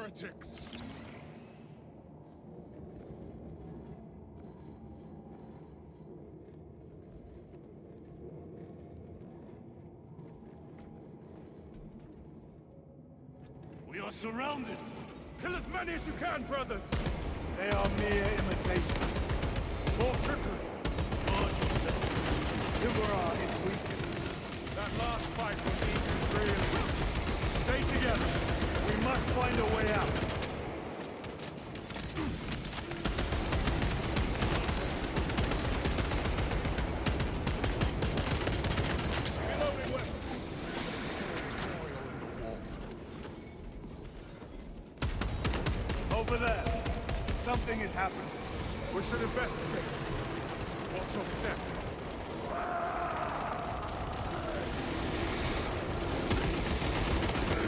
heretics! We are surrounded! Kill as many as you can, brothers! They are mere imitations. More trickery! Guard yourselves! Imbara is weak. That last fight will need you really. Stay together! We must find a way out. Reloading weapons! Over there. Something is happening. We should investigate. Watch your step.